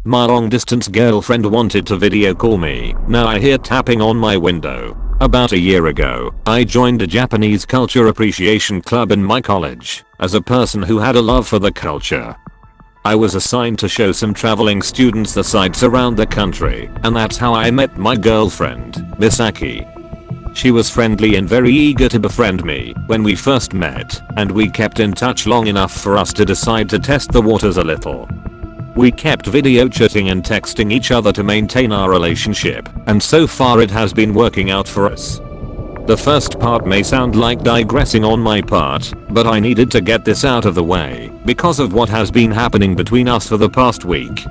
My long distance girlfriend wanted to video call me. Now I hear tapping on my window. About a year ago, I joined a Japanese culture appreciation club in my college as a person who had a love for the culture. I was assigned to show some traveling students the sights around the country, and that's how I met my girlfriend, Misaki. She was friendly and very eager to befriend me when we first met, and we kept in touch long enough for us to decide to test the waters a little. We kept video chatting and texting each other to maintain our relationship, and so far it has been working out for us. The first part may sound like digressing on my part, but I needed to get this out of the way because of what has been happening between us for the past week.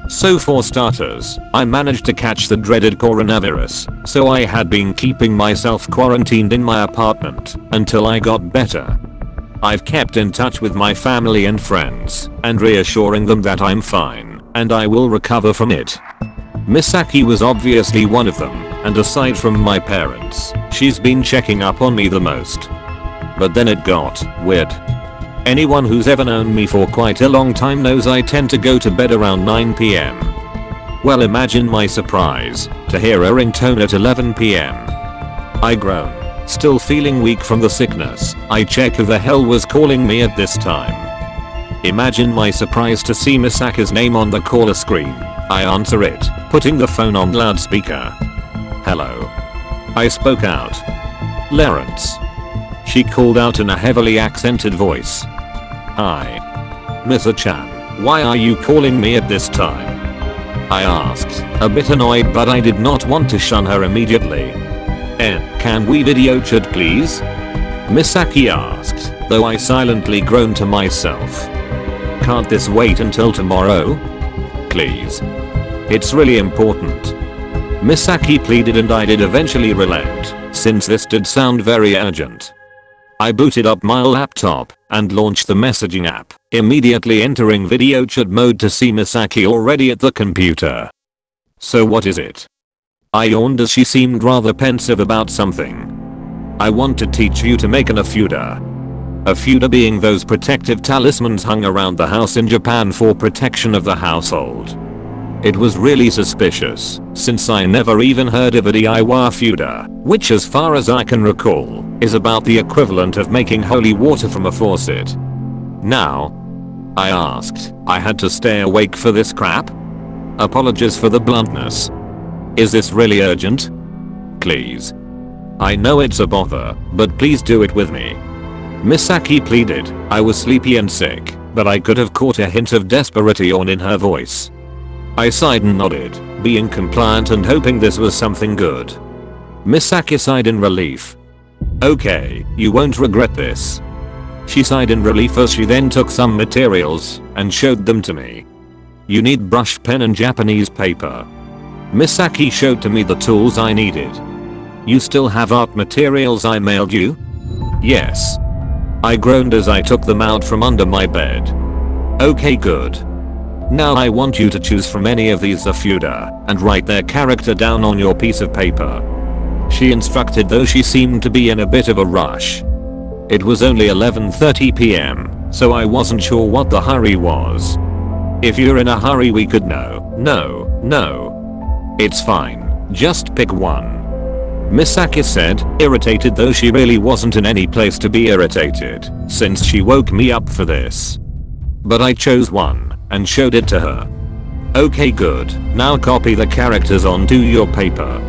So for starters, I managed to catch the dreaded coronavirus, so I had been keeping myself quarantined in my apartment until I got better. I've kept in touch with my family and friends and reassuring them that I'm fine and I will recover from it. Misaki was obviously one of them, and aside from my parents, she's been checking up on me the most. But then it got weird. Anyone who's ever known me for quite a long time knows I tend to go to bed around 9 PM. Well, imagine my surprise to hear a ringtone at 11 PM. I groan. Still feeling weak from the sickness, I check who the hell was calling me at this time. Imagine my surprise to see Misaki's name on the caller screen. I answer it, putting the phone on loudspeaker. Hello. I spoke out. Lawrence. She called out in a heavily accented voice. Hi. Misa-chan, why are you calling me at this time? I asked, a bit annoyed, but I did not want to shun her immediately. Can we video chat please? Misaki asked, though I silently groaned to myself. Can't this wait until tomorrow? Please. It's really important. Misaki pleaded, and I did eventually relent, since this did sound very urgent. I booted up my laptop and launched the messaging app, immediately entering video chat mode to see Misaki already at the computer. So what is it? I yawned as she seemed rather pensive about something. I want to teach you to make an afuda. Afuda being those protective talismans hung around the house in Japan for protection of the household. It was really suspicious, since I never even heard of a DIY afuda, which as far as I can recall, is about the equivalent of making holy water from a faucet. Now? I asked. I had to stay awake for this crap? Apologies for the bluntness. Is this really urgent? Please. I know it's a bother, but please do it with me. Misaki pleaded. I was sleepy and sick, but I could have caught a hint of desperation in her voice. I sighed and nodded, being compliant and hoping this was something good. Misaki sighed in relief. Okay, you won't regret this. She sighed in relief as she then took some materials and showed them to me. You need brush, pen and Japanese paper. Misaki showed to me the tools I needed. You still have art materials I mailed you? Yes. I groaned as I took them out from under my bed. Okay, good. Now I want you to choose from any of these afuda and write their character down on your piece of paper. She instructed, though she seemed to be in a bit of a rush. It was only 11:30 PM, so I wasn't sure what the hurry was. If you're in a hurry we could No. It's fine. Just pick one. Misaki said, irritated, though she really wasn't in any place to be irritated, since she woke me up for this. But I chose one and showed it to her. Okay, good. Now copy the characters onto your paper.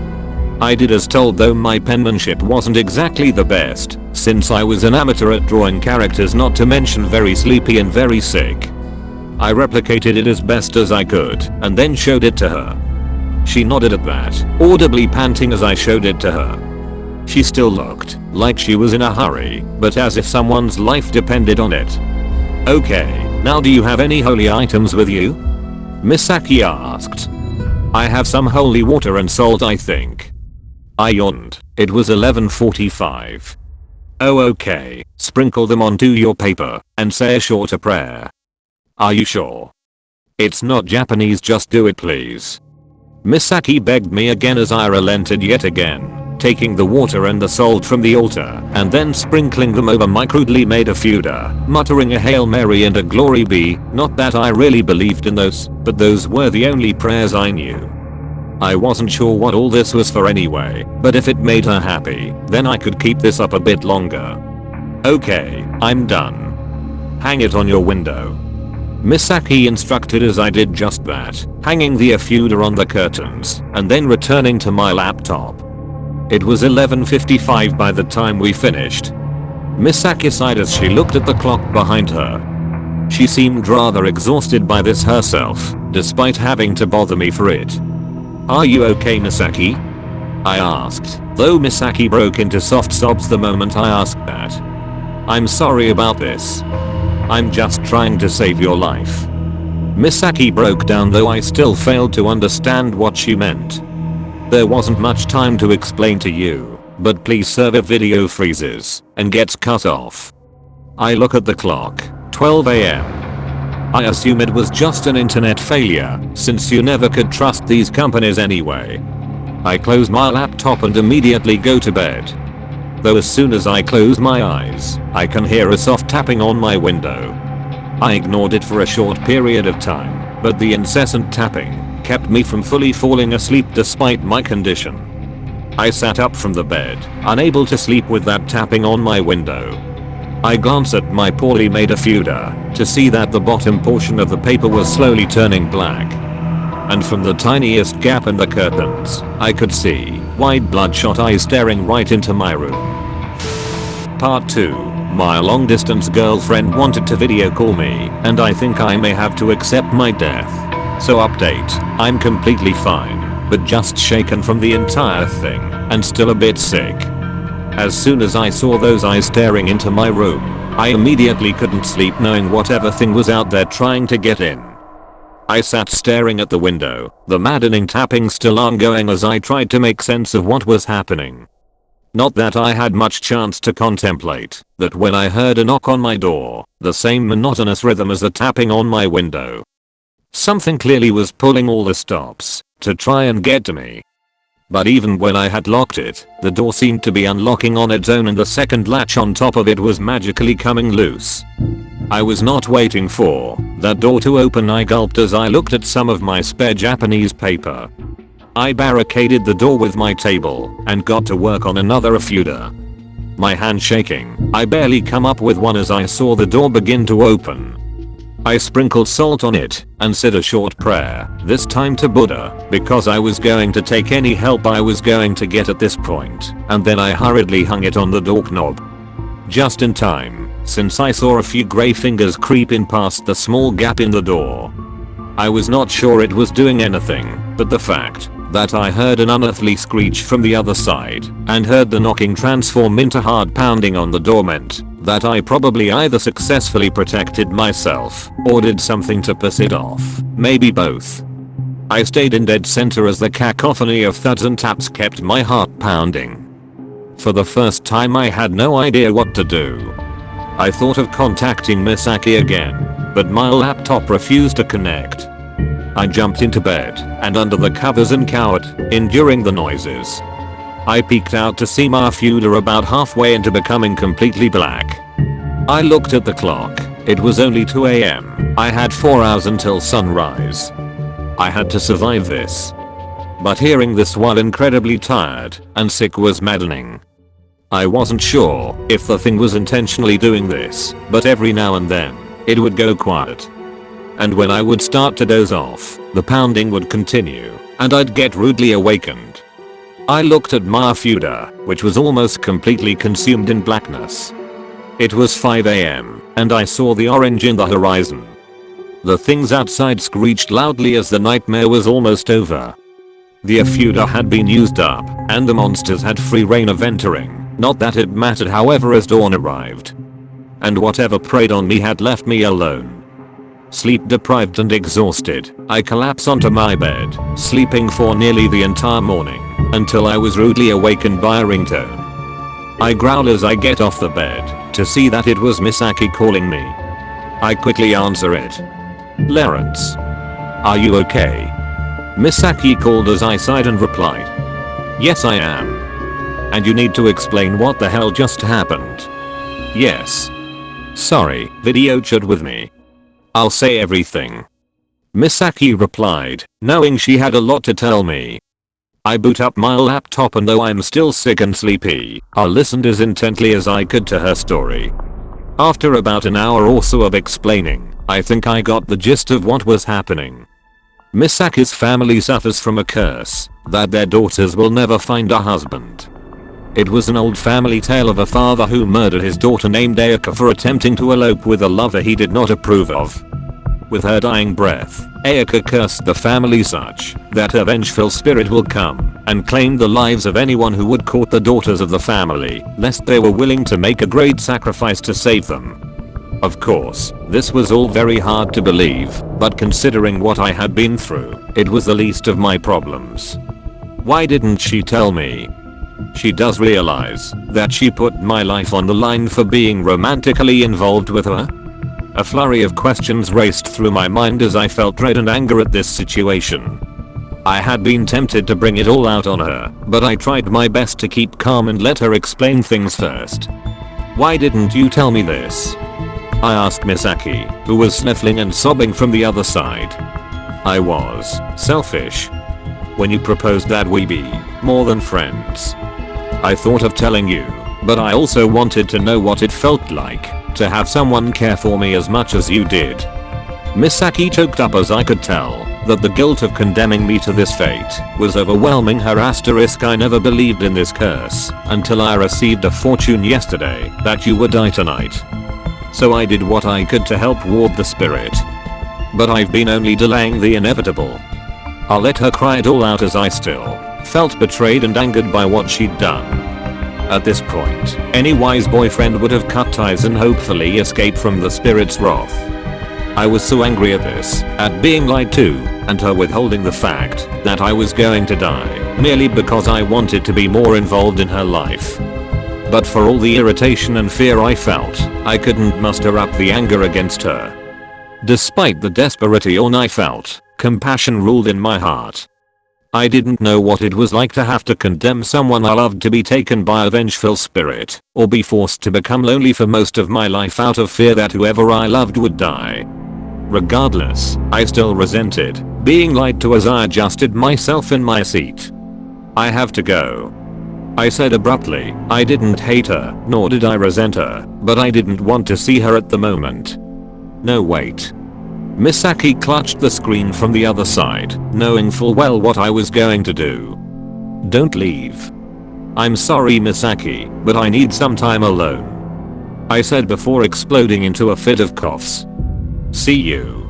I did as told, though my penmanship wasn't exactly the best, since I was an amateur at drawing characters, not to mention very sleepy and very sick. I replicated it as best as I could and then showed it to her. She nodded at that, audibly panting as I showed it to her. She still looked like she was in a hurry, but as if someone's life depended on it. Okay, now do you have any holy items with you? Misaki asked. I have some holy water and salt, I think. I yawned. It was 11:45. Oh, okay. Sprinkle them onto your paper and say a short prayer. Are you sure? It's not Japanese, just do it please. Misaki begged me again as I relented yet again. taking the water and the salt from the altar and then sprinkling them over my crudely made Affuda, muttering a Hail Mary and a Glory be. Not that I really believed in those, but those were the only prayers I knew. I wasn't sure what all this was for anyway, but if it made her happy, then I could keep this up a bit longer. Okay, I'm done. Hang it on your window. Misaki instructed as I did just that, hanging the Affuda on the curtains, and then returning to my laptop. It was 11:55 by the time we finished. Misaki sighed as she looked at the clock behind her. She seemed rather exhausted by this herself, despite having to bother me for it. Are you okay, Misaki? I asked, though Misaki broke into soft sobs the moment I asked that. I'm sorry about this. I'm just trying to save your life. Misaki broke down, though I still failed to understand what she meant. There wasn't much time to explain to you, but please server video freezes and gets cut off. I look at the clock, 12 AM. I assume it was just an internet failure, since you never could trust these companies anyway. I close my laptop and immediately go to bed. Though as soon as I close my eyes, I can hear a soft tapping on my window. I ignored it for a short period of time, but the incessant tapping kept me from fully falling asleep despite my condition. I sat up from the bed, unable to sleep with that tapping on my window. I glanced at my poorly made Affuda to see that the bottom portion of the paper was slowly turning black. And from the tiniest gap in the curtains, I could see wide bloodshot eyes staring right into my room. Part 2. My long distance girlfriend wanted to video call me, and I think I may have to accept my death. So update, I'm completely fine, but just shaken from the entire thing, and still a bit sick. As soon as I saw those eyes staring into my room, I immediately couldn't sleep knowing whatever thing was out there trying to get in. I sat staring at the window, the maddening tapping still ongoing as I tried to make sense of what was happening. Not that I had much chance to contemplate that when I heard a knock on my door, the same monotonous rhythm as the tapping on my window. Something clearly was pulling all the stops to try and get to me. But even when I had locked it, the door seemed to be unlocking on its own and the second latch on top of it was magically coming loose. I was not waiting for that door to open. I gulped as I looked at some of my spare Japanese paper. I barricaded the door with my table and got to work on another Affuda. My hand shaking, I barely come up with one as I saw the door begin to open. I sprinkled salt on it and said a short prayer, this time to Buddha, because I was going to take any help I was going to get at this point, and then I hurriedly hung it on the doorknob. Just in time, since I saw a few grey fingers creep in past the small gap in the door. I was not sure it was doing anything, but the fact that I heard an unearthly screech from the other side and heard the knocking transform into hard pounding on the door meant that I probably either successfully protected myself or did something to piss it off, maybe both. I stayed in dead center as the cacophony of thuds and taps kept my heart pounding. For the first time I had no idea what to do. I thought of contacting Misaki again, but my laptop refused to connect. I jumped into bed and under the covers and cowered, enduring the noises. I peeked out to see my Affuda about halfway into becoming completely black. I looked at the clock. It was only 2 AM. I had 4 hours until sunrise. I had to survive this. But hearing this while incredibly tired and sick was maddening. I wasn't sure if the thing was intentionally doing this, but every now and then, it would go quiet. And when I would start to doze off, the pounding would continue, and I'd get rudely awakened. I looked at my Affuda, which was almost completely consumed in blackness. It was 5 AM, and I saw the orange in the horizon. The things outside screeched loudly as the nightmare was almost over. The Affuda had been used up, and the monsters had free reign of entering. Not that it mattered however as dawn arrived. And whatever preyed on me had left me alone. Sleep deprived and exhausted, I collapsed onto my bed, sleeping for nearly the entire morning, until I was rudely awakened by a ringtone. I growl as I get off the bed, to see that it was Misaki calling me. I quickly answer it. Lawrence. Are you okay? Misaki called as I sighed and replied. Yes I am. and you need to explain what the hell just happened. Yes. Sorry, video chat with me. I'll say everything. Misaki replied, knowing she had a lot to tell me. I boot up my laptop and though I'm still sick and sleepy, I listened as intently as I could to her story. After about an hour or so of explaining, I think I got the gist of what was happening. Misaki's family suffers from a curse that their daughters will never find a husband. It was an old family tale of a father who murdered his daughter named Ayaka for attempting to elope with a lover he did not approve of. With her dying breath, Ayaka cursed the family such that her vengeful spirit will come and claim the lives of anyone who would court the daughters of the family, lest they were willing to make a great sacrifice to save them. Of course, this was all very hard to believe, but considering what I had been through, it was the least of my problems. Why didn't she tell me? She does realize that she put my life on the line for being romantically involved with her? A flurry of questions raced through my mind as I felt dread and anger at this situation. I had been tempted to bring it all out on her, but I tried my best to keep calm and let her explain things first. Why didn't you tell me this? I asked Misaki, who was sniffling and sobbing from the other side. I was selfish. When you proposed that we be more than friends, I thought of telling you, but I also wanted to know what it felt like to have someone care for me as much as you did. Misaki choked up as I could tell that the guilt of condemning me to this fate was overwhelming her. I never believed in this curse until I received a fortune yesterday that you would die tonight. So I did what I could to help ward the spirit. But I've been only delaying the inevitable. I'll let her cry it all out as I still felt betrayed and angered by what she'd done. At this point, any wise boyfriend would have cut ties and hopefully escape from the spirit's wrath. I was so angry at this, at being lied to, and her withholding the fact that I was going to die, merely because I wanted to be more involved in her life. But for all the irritation and fear I felt, I couldn't muster up the anger against her. Despite the desperation I felt, compassion ruled in my heart. I didn't know what it was like to have to condemn someone I loved to be taken by a vengeful spirit, or be forced to become lonely for most of my life out of fear that whoever I loved would die. Regardless, I still resented being lied to as I adjusted myself in my seat. I have to go, I said abruptly. I didn't hate her, nor did I resent her, but I didn't want to see her at the moment. No, wait. Misaki clutched the screen from the other side, knowing full well what I was going to do. Don't leave. I'm sorry, Misaki, but I need some time alone, I said before exploding into a fit of coughs. See you.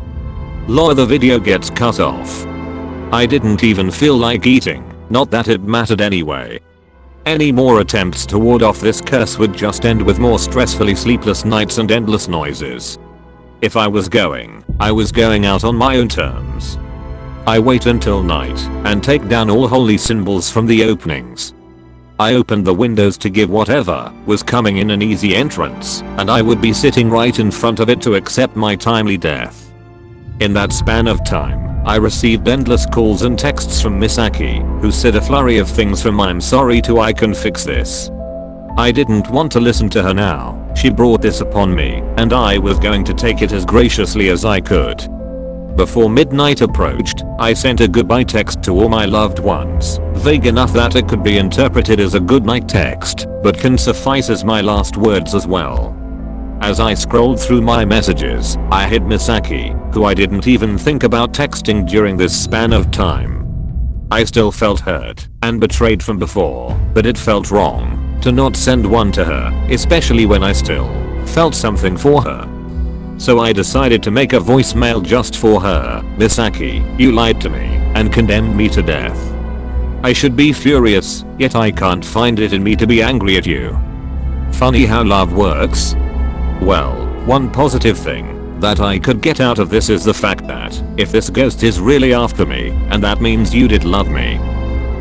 Lol, the video gets cut off. I didn't even feel like eating, not that it mattered anyway. Any more attempts to ward off this curse would just end with more stressfully sleepless nights and endless noises. If I was going out on my own terms. I wait until night and take down all holy symbols from the openings. I opened the windows to give whatever was coming in an easy entrance, and I would be sitting right in front of it to accept my timely death. In that span of time, I received endless calls and texts from Misaki, who said a flurry of things from "I'm sorry" to "I can fix this." I didn't want to listen to her now. She brought this upon me, and I was going to take it as graciously as I could. Before midnight approached, I sent a goodbye text to all my loved ones, vague enough that it could be interpreted as a goodnight text, but can suffice as my last words as well. As I scrolled through my messages, I hit Misaki, who I didn't even think about texting during this span of time. I still felt hurt and betrayed from before, but it felt wrong to not send one to her, especially when I still felt something for her. So I decided to make a voicemail just for her. Misaki, you lied to me and condemned me to death. I should be furious, yet I can't find it in me to be angry at you. Funny how love works. Well, one positive thing that I could get out of this is the fact that if this ghost is really after me, and that means you did love me.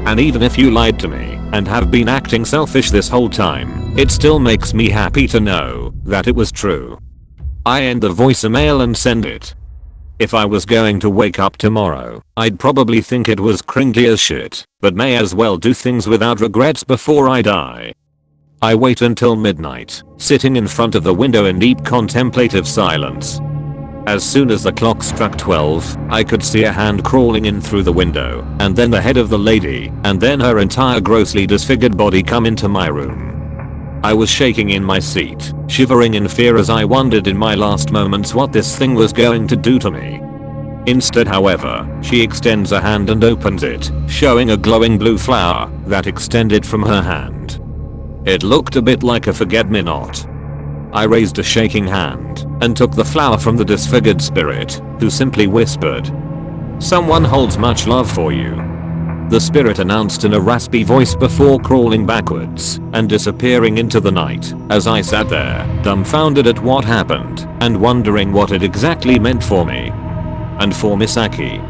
And even if you lied to me and have been acting selfish this whole time, it still makes me happy to know that it was true. I end the voicemail and send it. If I was going to wake up tomorrow, I'd probably think it was cringy as shit, but may as well do things without regrets before I die. I wait until midnight, sitting in front of the window in deep contemplative silence. As soon as the clock struck 12, I could see a hand crawling in through the window, and then the head of the lady, and then her entire grossly disfigured body come into my room. I was shaking in my seat, shivering in fear as I wondered in my last moments what this thing was going to do to me. Instead, however, she extends a hand and opens it, showing a glowing blue flower that extended from her hand. It looked a bit like a forget-me-not. I raised a shaking hand and took the flower from the disfigured spirit, who simply whispered, "Someone holds much love for you." The spirit announced in a raspy voice before crawling backwards and disappearing into the night as I sat there, dumbfounded at what happened and wondering what it exactly meant for me. And for Misaki,